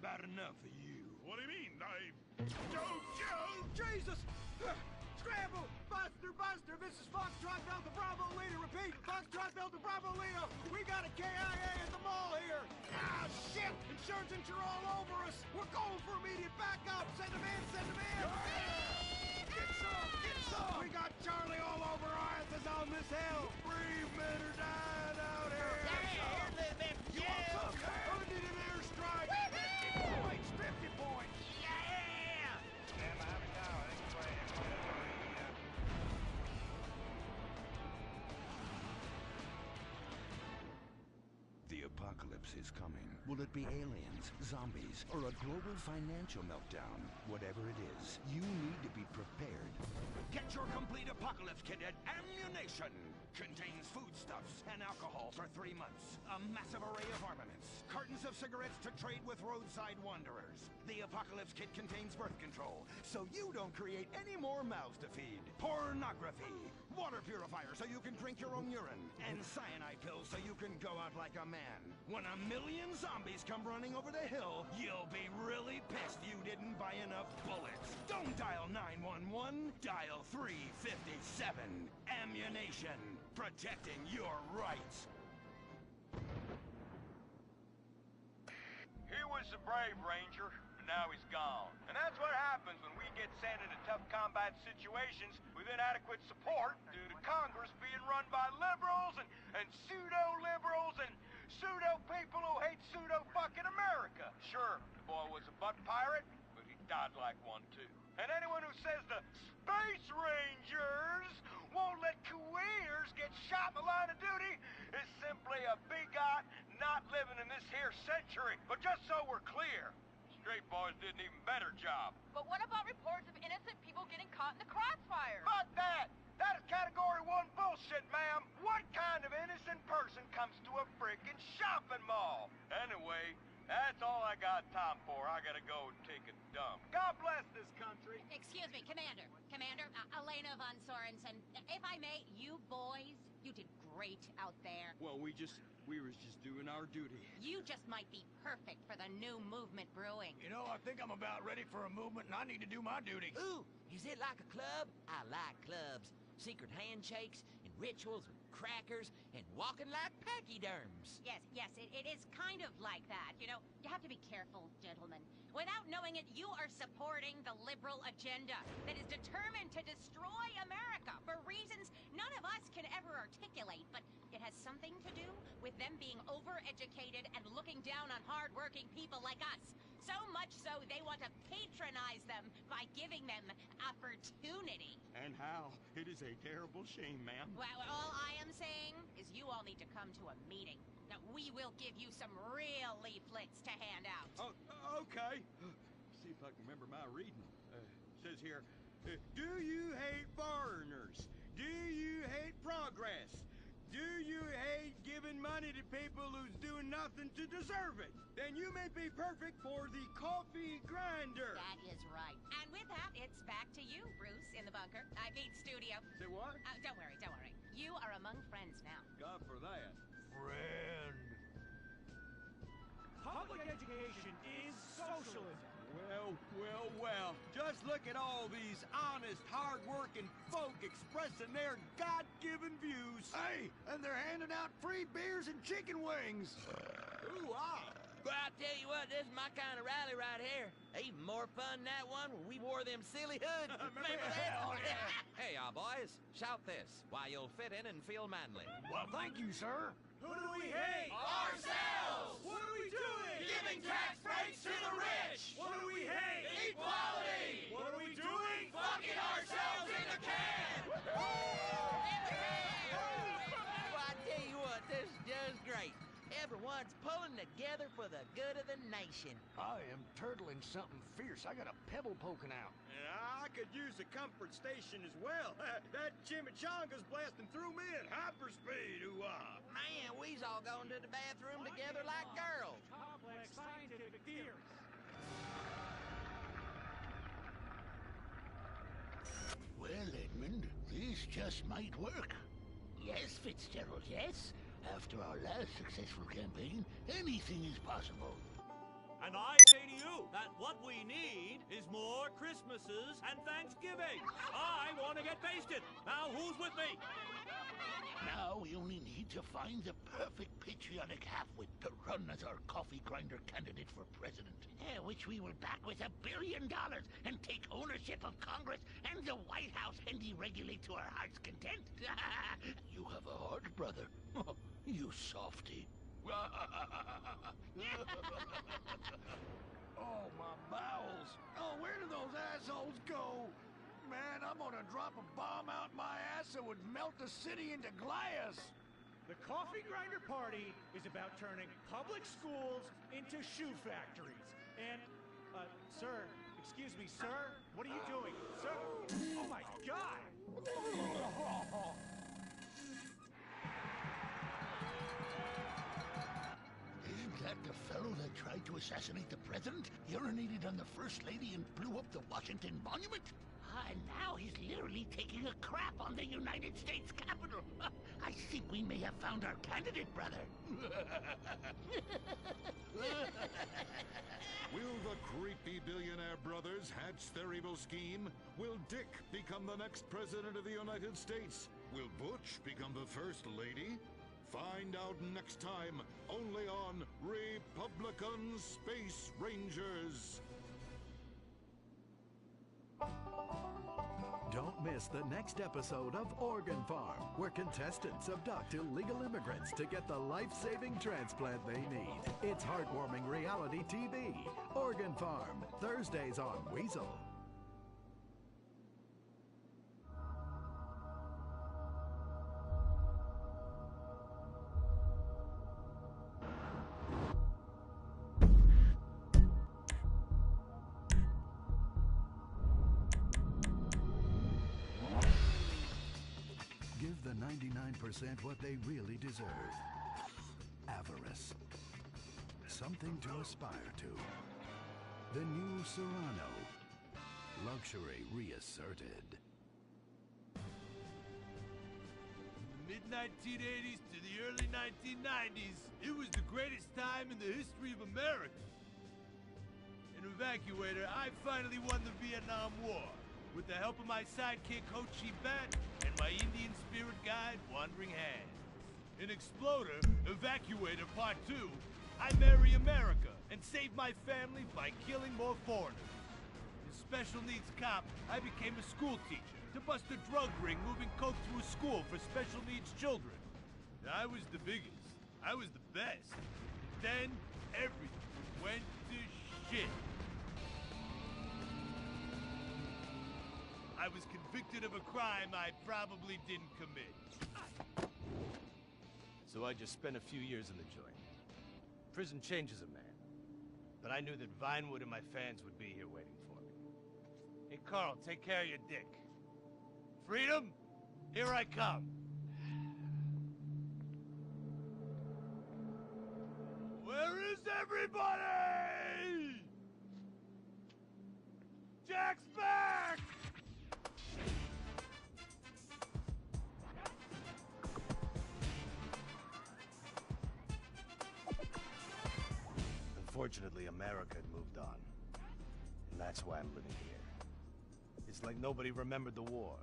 about enough of you. What do you mean? Joe! Jesus! Scramble! Buster! Buster! This is Foxtrot Delta Bravo Leader. Repeat! Foxtrot Delta Bravo Leader. We got a KIA at the mall here. Ah, shit! Insurgents are all over us. We're going for immediate backup. Send them in! Send them in! Get some! Get some! We got Charlie all over our asses on this hill. Bereavement are dying out here. You want some? I need an airstrike. 50 points! 50 points! Yeah! Stand behind the tower. They can play. The apocalypse is coming. Will it be aliens, zombies, or a global financial meltdown? Whatever it is, you need to be prepared. Get your complete apocalypse kit at Ammunition. Contains foodstuffs and alcohol for 3 months. A massive array of armaments. Cartons of cigarettes to trade with roadside wanderers. The apocalypse kit contains birth control, so you don't create any more mouths to feed. Pornography. Water purifier so you can drink your own urine. And cyanide pills so you can go out like a man. When 1 million zombies come running over the hill, you'll be really pissed you didn't buy enough bullets. Don't dial 911, dial 357. Ammunition. Protecting your rights. He was the brave ranger, but now he's gone. And that's what happens when we get sent into tough combat situations with inadequate support due to Congress being run by liberals and pseudo-liberals and pseudo-people who hate pseudo-fucking America. Sure, the boy was a butt pirate, but he died like one too. And anyone who says the Space Rangers won't let Kuwaiters get shot in the line of duty is simply a bigot not living in this here century. But just so we're clear, Straight Boys did an even better job. But what about reports of innocent people getting caught in the crossfire? Fuck that! That is Category 1 bullshit, ma'am! What kind of innocent person comes to a frickin' shopping mall? Anyway, that's all I got time for. I gotta go and take a dump. God bless this country. Excuse me, Commander. Commander, Elena von Sorensen. If I may, you boys, you did great out there. Well, we was just doing our duty. You just might be perfect for the new movement brewing. You know, I think I'm about ready for a movement and I need to do my duty. Ooh, is it like a club? I like clubs. Secret handshakes and rituals with crackers and walking like pachyderms. Yes, it is kind of like that. You know, you have to be careful, gentlemen. Without knowing it, you are supporting the liberal agenda that is determined to destroy America for reasons none of us can ever articulate, but it has something to do with them being overeducated and looking down on hard-working people like us. So much so they want to patronize them by giving them opportunity. And how? It is a terrible shame, ma'am. Well, all I am saying is you all need to come to a meeting. Now, we will give you some real leaflets to hand out. Oh, okay. See if I can remember my reading. It says here, do you hate foreigners? Do you hate progress? Do you hate giving money to people who's doing nothing to deserve it? Then you may be perfect for the coffee grinder. That is right. And with that, it's back to you, Bruce, in the bunker. I mean, studio. Say what? Don't worry. You are among friends now. God for that. Friend. Public education is socialism. Well. Just look at all these honest, hard-working folk expressing their God-given views. Hey, and they're handing out free beers and chicken wings. Ooh-ah. Well, I tell you what, this is my kind of rally right here. Even more fun than that one where we wore them silly hoods. Remember that? Hey, y'all boys, shout this while you'll fit in and feel manly. Well, thank you, sir. Who do we hate? Ourselves! What are we doing? Giving tax breaks to the rich! What do we hate? Equality! What are we doing? Fucking ourselves in the can! Well, I tell you what, this is just great. Everyone's pulling together for the good of the nation. I am turtling something fierce. I got a pebble poking out. And I could use a comfort station as well. That chimichanga's blasting through me at hyperspeed, ooh-ah. Man, we's all going to the bathroom together like girls. Complex scientific theories. Well, Edmund, this just might work. Yes, Fitzgerald, yes. After our last successful campaign, anything is possible. And I say to you that what we need is more Christmases and Thanksgiving. I want to get basted. Now, who's with me? Now we only need to find the perfect patriotic halfwit to run as our coffee grinder candidate for president. Which we will back with $1 billion and take ownership of Congress and the White House and deregulate to our heart's content. You have a heart, brother. You softy. Oh, my bowels. Oh, where do those assholes go? Man, I'm gonna drop a bomb out my ass that would melt the city into glass. The Coffee Grinder Party is about turning public schools into shoe factories. And, sir, excuse me, sir, what are you doing? Sir, oh my God! Isn't that the fellow that tried to assassinate the president, urinated on the First Lady, and blew up the Washington Monument? And now he's literally taking a crap on the United States Capitol. I think we may have found our candidate, brother. Will the creepy billionaire brothers hatch their evil scheme? Will Dick become the next president of the United States? Will Butch become the first lady? Find out next time, only on Republican Space Rangers. Don't miss the next episode of Organ Farm, where contestants abduct illegal immigrants to get the life-saving transplant they need. It's heartwarming reality TV. Organ Farm, Thursdays on Weasel. Give the 99% what they really deserve. Avarice. Something to aspire to. The new Serrano. Luxury reasserted. Mid-1980s to the early 1990s, it was the greatest time in the history of America. An evacuator, I finally won the Vietnam War with the help of my sidekick Ho Chi Bat and my Indian spirit guide Wandering Hand. In Exploder, Evacuator Part 2, I marry America and save my family by killing more foreigners. As Special Needs Cop, I became a school teacher to bust a drug ring moving coke to a school for special needs children. I was the biggest. I was the best. Then, everything went to shit. I was convicted of a crime I probably didn't commit. So I just spent a few years in the joint. Prison changes a man. But I knew that Vinewood and my fans would be here waiting for me. Hey, Carl, take care of your dick. Freedom, here I come. Where is everybody? Jack's back! Unfortunately, America had moved on. And that's why I'm living here. It's like nobody remembered the war.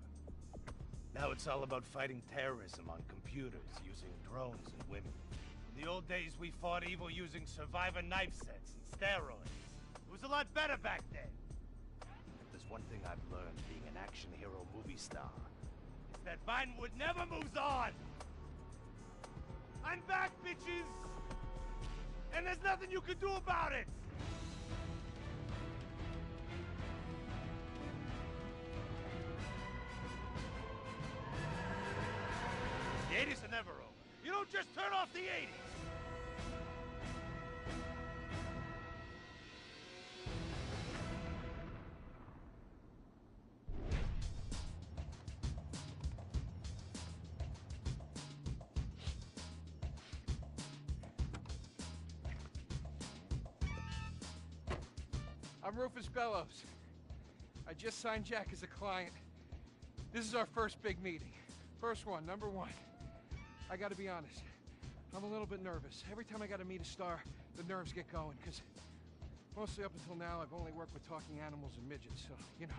Now it's all about fighting terrorism on computers, using drones and women. In the old days, we fought evil using survivor knife sets and steroids. It was a lot better back then. If there's one thing I've learned being an action hero movie star, it's that Vinewood never moves on! I'm back, bitches! And there's nothing you can do about it! The 80s are never over. You don't just turn off the 80s! I'm Rufus Bellows. I just signed Jack as a client. This is our first big meeting. First one, number one. I gotta be honest, I'm a little bit nervous. Every time I gotta meet a star, the nerves get going, because Mostly up until now, I've only worked with talking animals and midgets, so, you know.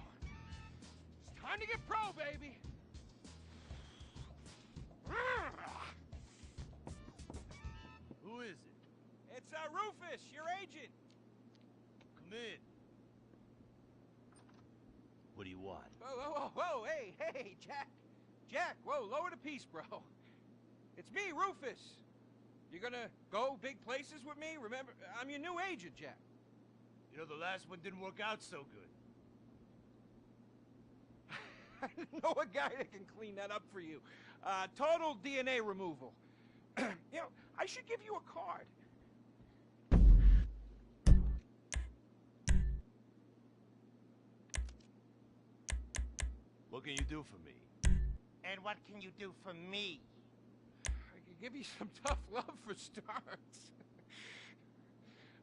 It's time to get pro, baby! Who is it? It's, Rufus, your agent! Come in. What do you want? Whoa, hey, Jack! Jack, whoa, lower the piece, bro. It's me, Rufus. You gonna go big places with me? Remember, I'm your new agent, Jack. You know, the last one didn't work out so good. I know a guy that can clean that up for you. Total DNA removal. You know, I should give you a card. What can you do for me? And what can you do for me? I can give you some tough love for starts.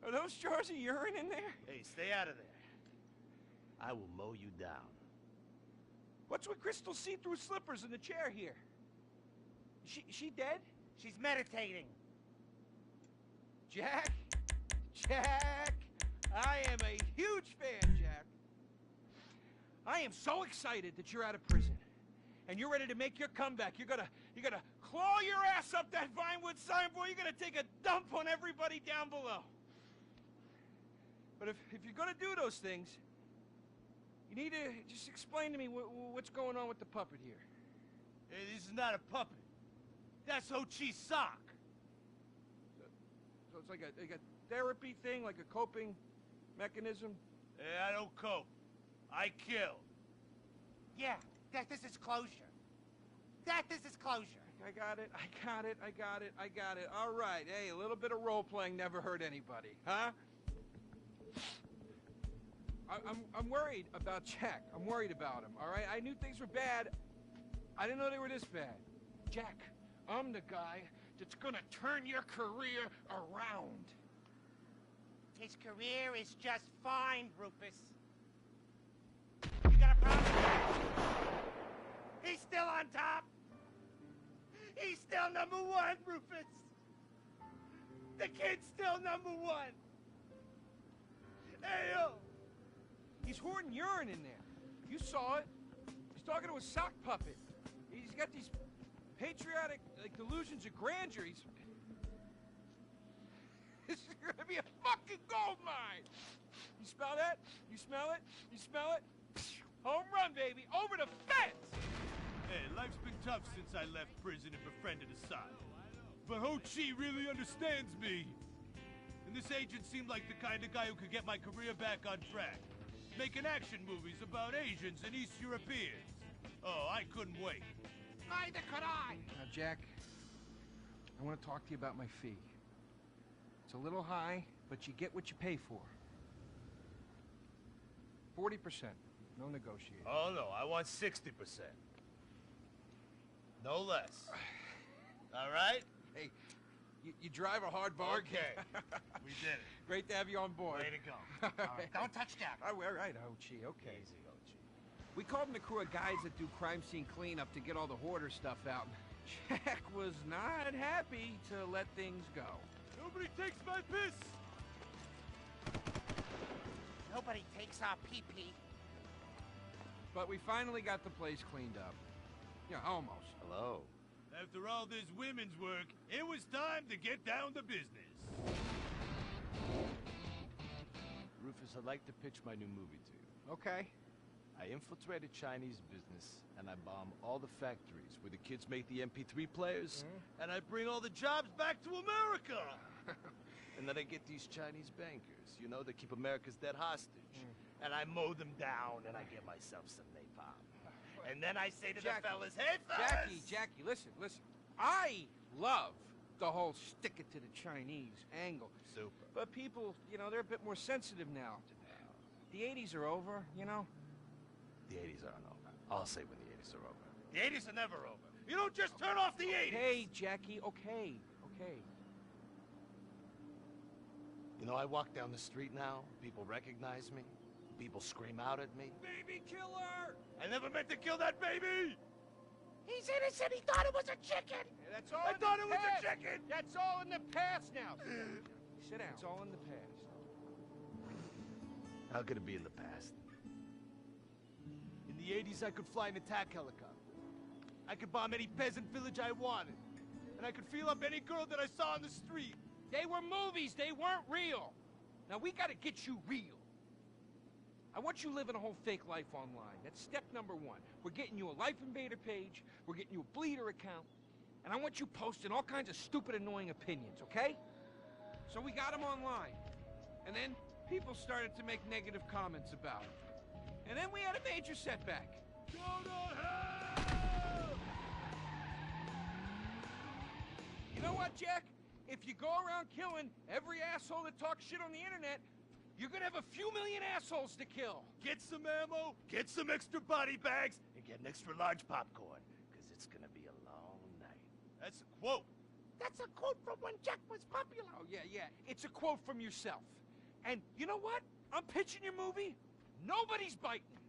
Are those jars of urine in there? Hey, stay out of there. I will mow you down. What's with Crystal's see-through slippers in the chair here? She dead? She's meditating. Jack? Jack! I am a huge fan, Jack. I am so excited that you're out of prison. And you're ready to make your comeback. You're gonna claw your ass up that Vinewood signboard. You're gonna take a dump on everybody down below. But if you're gonna do those things, you need to just explain to me what's going on with the puppet here. Hey, this is not a puppet. That's Ho Chi's sock. So it's like a therapy thing, like a coping mechanism? Hey, I don't cope. I kill. Yeah, this is closure. This is closure. I got it. All right, hey, a little bit of role-playing never hurt anybody, huh? I'm worried about Jack. I'm worried about him, all right? I knew things were bad. I didn't know they were this bad. Jack, I'm the guy that's gonna turn your career around. His career is just fine, Rufus. You got a problem? He's still on top. He's still #1, Rufus. The kid's still #1. Hey, yo. He's hoarding urine in there. You saw it. He's talking to a sock puppet. He's got these patriotic, like, delusions of grandeur. This is gonna be a fucking gold mine. You smell that? You smell it? You smell it? Home run, baby. Over the fence. Hey, life's been tough since I left prison and befriended Assad. But Ho Chi really understands me. And this agent seemed like the kind of guy who could get my career back on track. Making action movies about Asians and East Europeans. Oh, I couldn't wait. Neither could I. Now, Jack, I want to talk to you about my fee. It's a little high, but you get what you pay for. 40%. No negotiating. Oh, no, I want 60%. No less. All right? Hey, you drive a hard bargain. Okay. We did it. Great to have you on board. Way to go. All right, don't touch Jack. All right, Ho-Chi, okay. Easy, Ho-Chi. We called in a crew of guys that do crime scene cleanup to get all the hoarder stuff out. Jack was not happy to let things go. Nobody takes my piss! Nobody takes our pee-pee. But we finally got the place cleaned up. Yeah, almost. Hello. After all this women's work, it was time to get down to business. Rufus, I'd like to pitch my new movie to you. Okay. I infiltrated Chinese business, and I bomb all the factories where the kids make the MP3 players. And I bring all the jobs back to America! And then I get these Chinese bankers, you know, that keep America's debt hostage. And I mow them down, and I get myself some napalm. And then I say to the fellas, hey, fellas! Jackie, listen. I love the whole stick it to the Chinese angle. Super. But people, you know, they're a bit more sensitive now. The 80s are over, you know? The 80s aren't over. I'll say when the 80s are over. The 80s are never over. You don't just turn off the 80s! Hey, Jackie, okay. You know, I walk down the street now, people recognize me, people scream out at me. Baby killer! I never meant to kill that baby! He's innocent. He thought it was a chicken. Yeah, that's all I thought it was a chicken! That's all in the past now. Sit down. It's all in the past. How could it be in the past? In the 80s, I could fly an attack helicopter. I could bomb any peasant village I wanted. And I could feel up any girl that I saw on the street. They were movies, they weren't real. Now we gotta get you real. I want you living a whole fake life online. That's step number one. We're getting you a Life Invader page, we're getting you a Bleeder account, and I want you posting all kinds of stupid, annoying opinions, okay? So we got them online. And then people started to make negative comments about it. And then we had a major setback. Go to hell! You know what, Jack? If you go around killing every asshole that talks shit on the internet, you're gonna have a few million assholes to kill. Get some ammo, get some extra body bags, and get an extra large popcorn, because it's gonna be a long night. That's a quote. That's a quote from when Jack was popular. Oh, yeah. It's a quote from yourself. And you know what? I'm pitching your movie. Nobody's biting.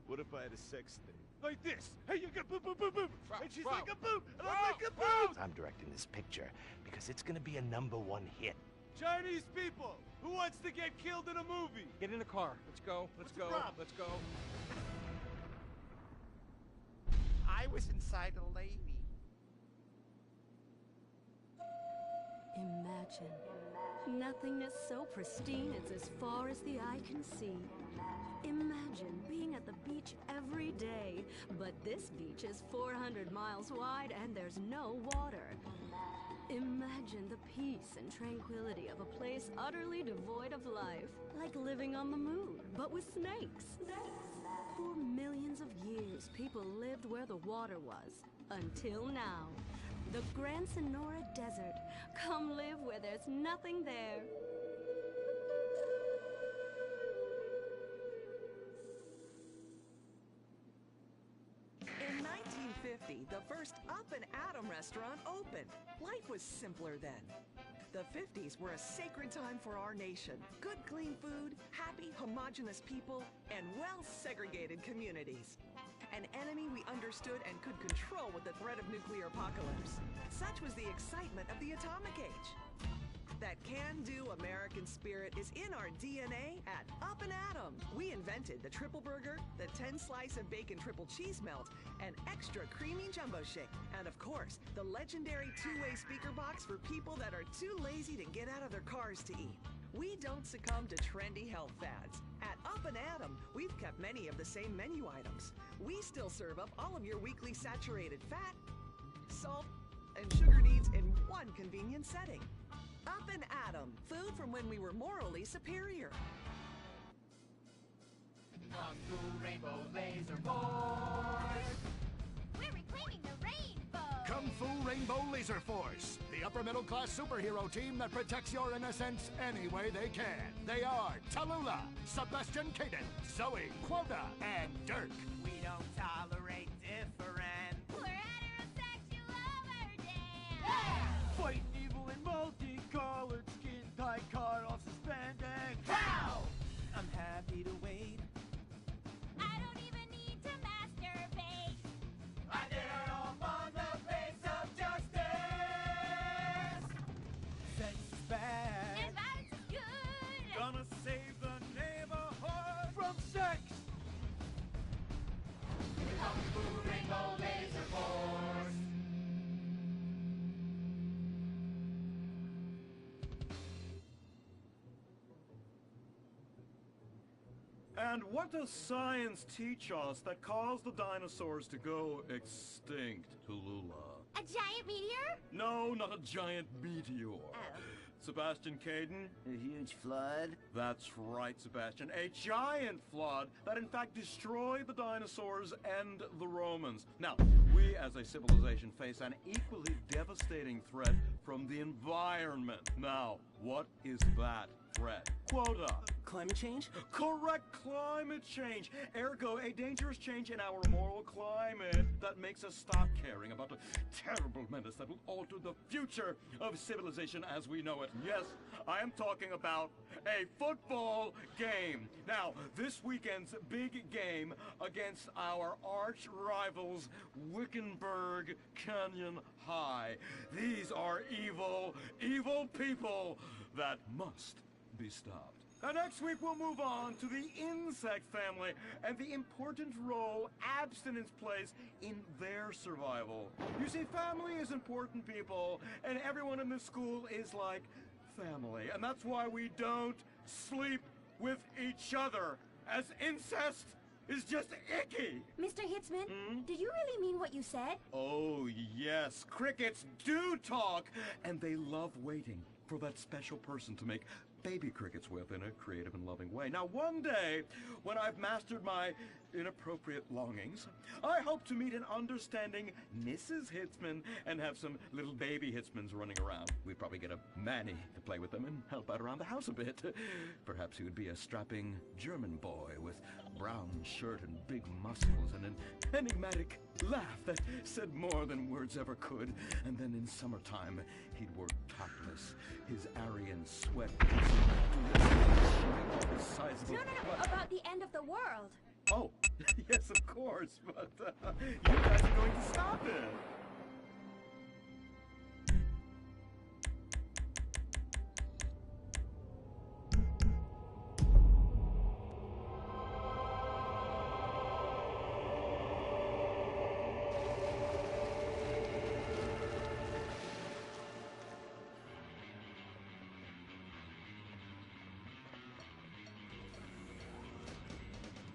What if I had a sex thing? Like this. Hey, you got boop, boop, boop, boop. And she's like a boop, and I'm like a boop. I'm directing this picture because it's gonna be a #1 hit. Chinese people, who wants to get killed in a movie? Get in the car. Let's go. Let's go. Let's go. I was inside a lady. Imagine. Nothingness so pristine it's as far as the eye can see. Imagine being at the beach every day, but this beach is 400 miles wide and there's no water. Imagine the peace and tranquility of a place utterly devoid of life, like living on the moon, but with snakes. For millions of years, people lived where the water was, until now. The Gran Sonora Desert. Come live where there's nothing there. In 1950, the first Up and Atom restaurant opened. Life was simpler then. The 50s were a sacred time for our nation. Good, clean food, happy, homogenous people, and well-segregated communities. An enemy we understood and could control with the threat of nuclear apocalypse. Such was the excitement of the atomic age. That can-do American spirit is in our DNA at Up and Atom. We invented the triple burger, the 10-slice of bacon triple cheese melt, and extra creamy jumbo shake. And of course, the legendary two-way speaker box for people that are too lazy to get out of their cars to eat. We don't succumb to trendy health fads. At Up and Atom, we've kept many of the same menu items. We still serve up all of your weekly saturated fat, salt, and sugar needs in one convenient setting. Up and Atom, food from when we were morally superior. Kung Fu Rainbow Laser Force! We're reclaiming the rainbow! Kung Fu Rainbow Laser Force, the upper-middle-class superhero team that protects your innocence any way they can. They are Tallulah, Sebastian Caden, Zoe, Quota, and Dirk. We don't tolerate different. We're heterosexual dance! Fighting evil in multicolored skin, tight car off suspended. Pow! I'm happy to wait. I don't even need to masturbate. I did it all on the face of justice! Sex is bad. And violence is good! Gonna save the neighborhood from sex. Kung Fu Rainbow Laser Force! And what does science teach us that caused the dinosaurs to go extinct, Tallulah? A giant meteor? No, not a giant meteor. Sebastian Caden? A huge flood? That's right, Sebastian. A giant flood that in fact destroyed the dinosaurs and the Romans. Now, we as a civilization face an equally devastating threat from the environment. Now, what is that threat? Quota. Climate change? Correct, climate change. Ergo, a dangerous change in our moral climate that makes us stop caring about the terrible menace that will alter the future of civilization as we know it. Yes, I am talking about a football game. Now, this weekend's big game against our arch rivals, Wickenburg Canyon High. These are evil, evil people that must be stopped. Next week, we'll move on to the insect family and the important role abstinence plays in their survival. You see, family is important, people, and everyone in this school is like family. And that's why we don't sleep with each other, as incest is just icky. Mr. Hitzman, did you really mean what you said? Oh, yes. Crickets do talk, and they love waiting for that special person to make baby crickets with in a creative and loving way. Now, one day, when I've mastered my inappropriate longings, I hope to meet an understanding Mrs. Hitzman and have some little baby Hitzmans running around. We'd probably get a Manny to play with them and help out around the house a bit. Perhaps he would be a strapping German boy with brown shirt and big muscles and an enigmatic laugh that said more than words ever could. And then in summertime, he'd work topless, his Aryan sweat sizable... No, about the end of the world. Oh, yes, of course, but you guys are going to stop it.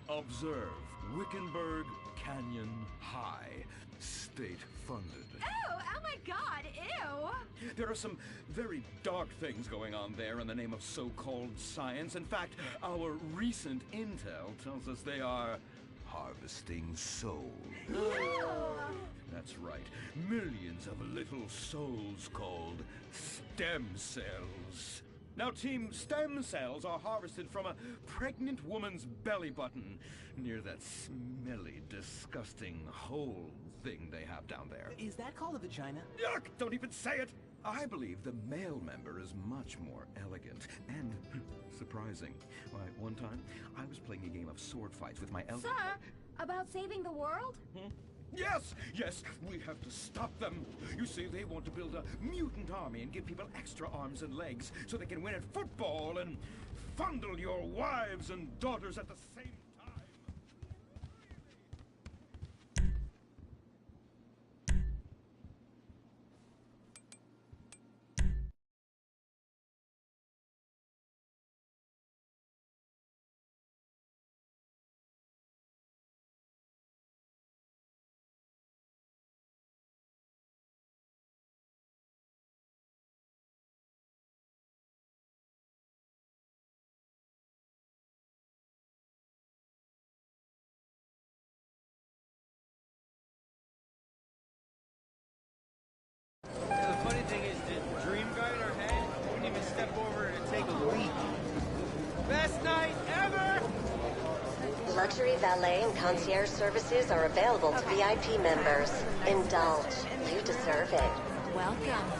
Observe Wickenburg Canyon High, state-funded. Oh my God, ew! There are some very dark things going on there in the name of so-called science. In fact, our recent intel tells us they are harvesting souls. That's right. Millions of little souls called stem cells. Now, Team Stem Cells are harvested from a pregnant woman's belly button near that smelly, disgusting hole thing they have down there. Is that called a vagina? Yuck! Don't even say it! I believe the male member is much more elegant and surprising. Why, one time, I was playing a game of sword fights with my Sir, about saving the world? Yes, we have to stop them. You see, they want to build a mutant army and give people extra arms and legs so they can win at football and fondle your wives and daughters at the same time. The funny thing is, the dream guy in our head wouldn't even step over to take a leak. Best night ever! Luxury valet and concierge services are available to VIP members. Indulge. You deserve it. Welcome.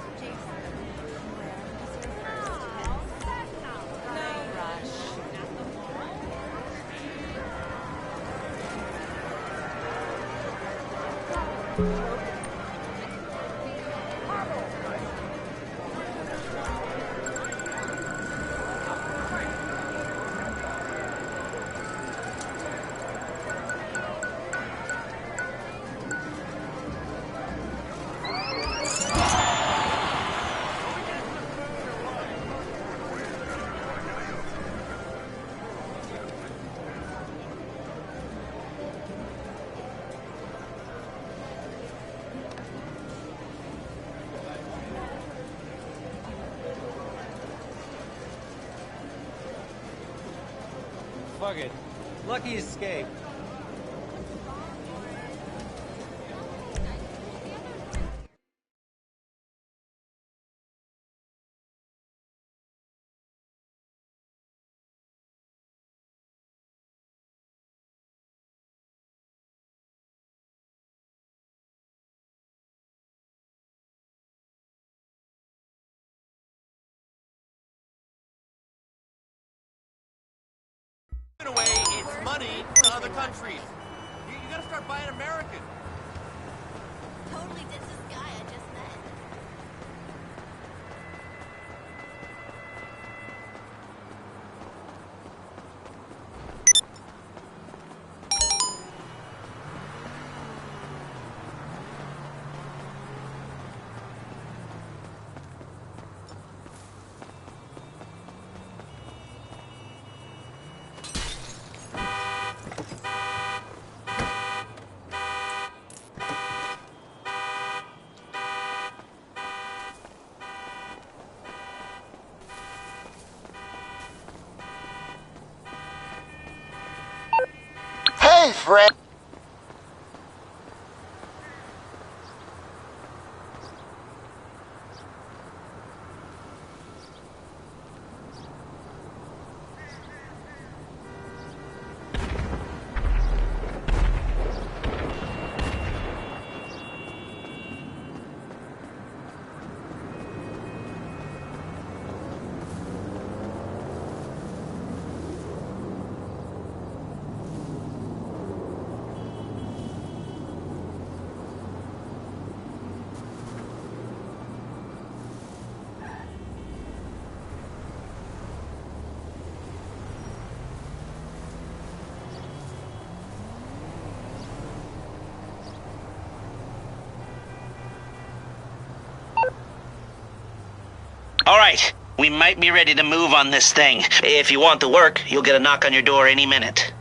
Fuck it. Lucky escape. Away its money to other countries. You gotta start buying American. Totally ditch this guy I just met. my friend. All right, we might be ready to move on this thing. If you want the work, you'll get a knock on your door any minute.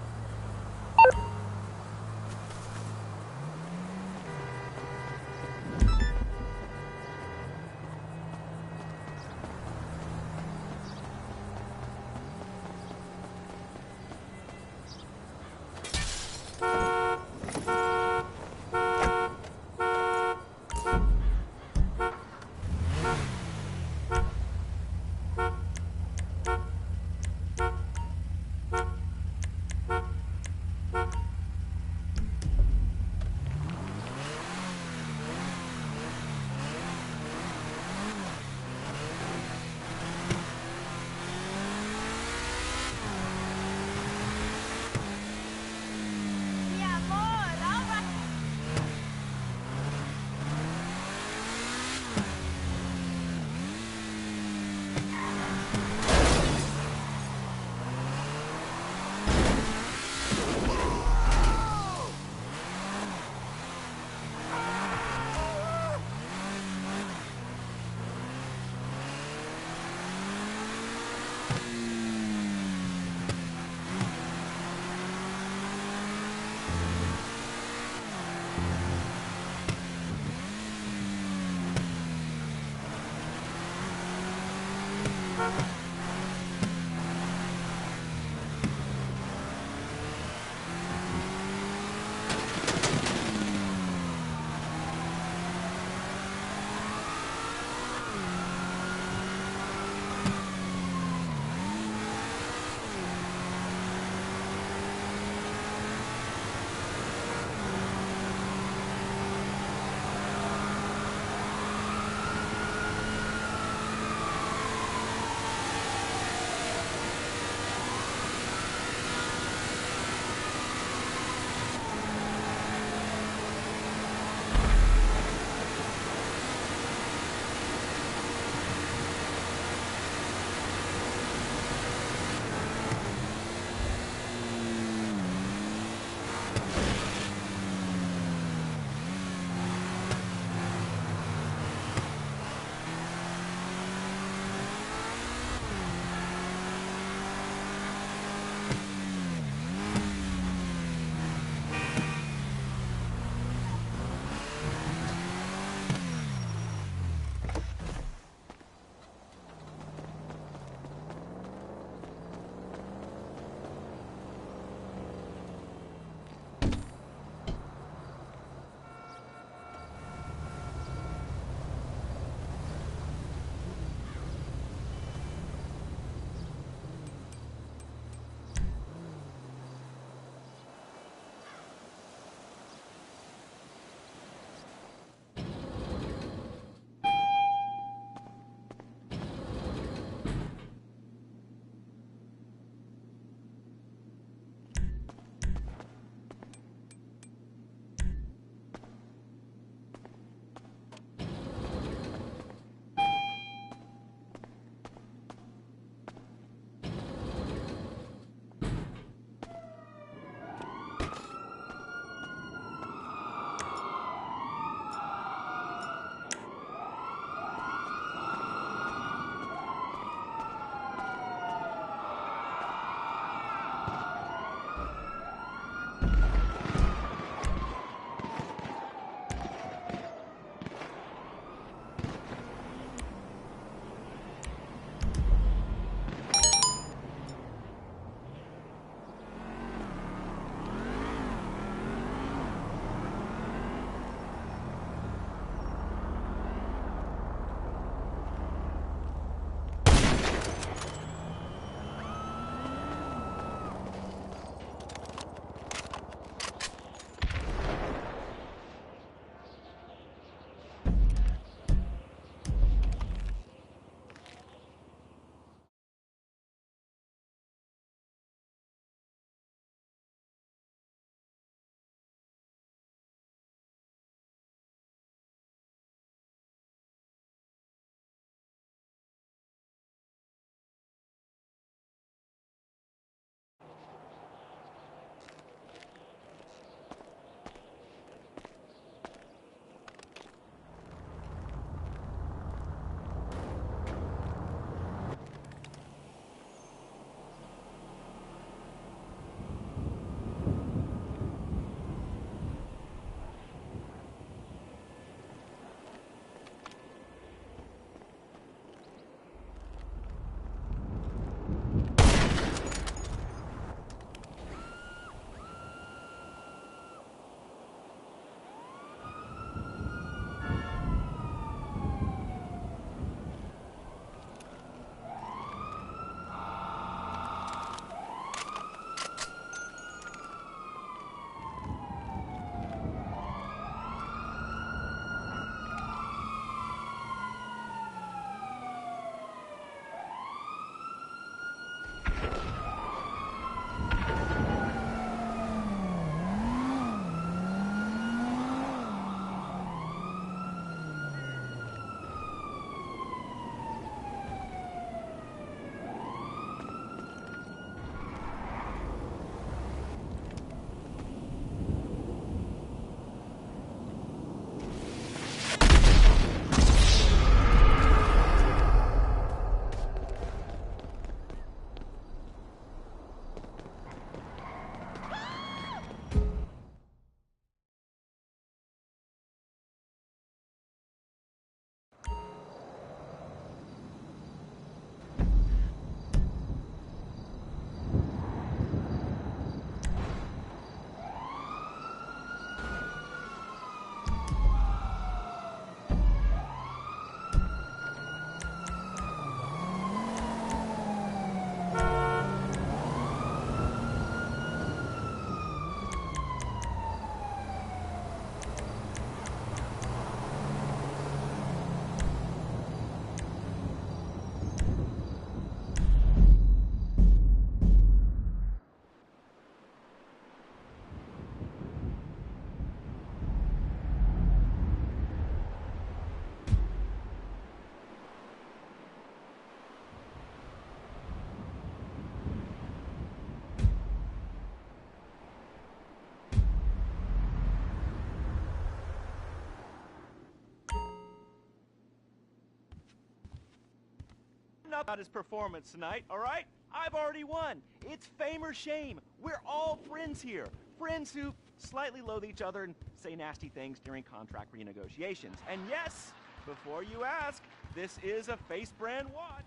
up about his performance tonight, all right? I've already won. It's fame or shame. We're all friends here. Friends who slightly loathe each other and say nasty things during contract renegotiations. And yes, before you ask, this is a Face brand watch.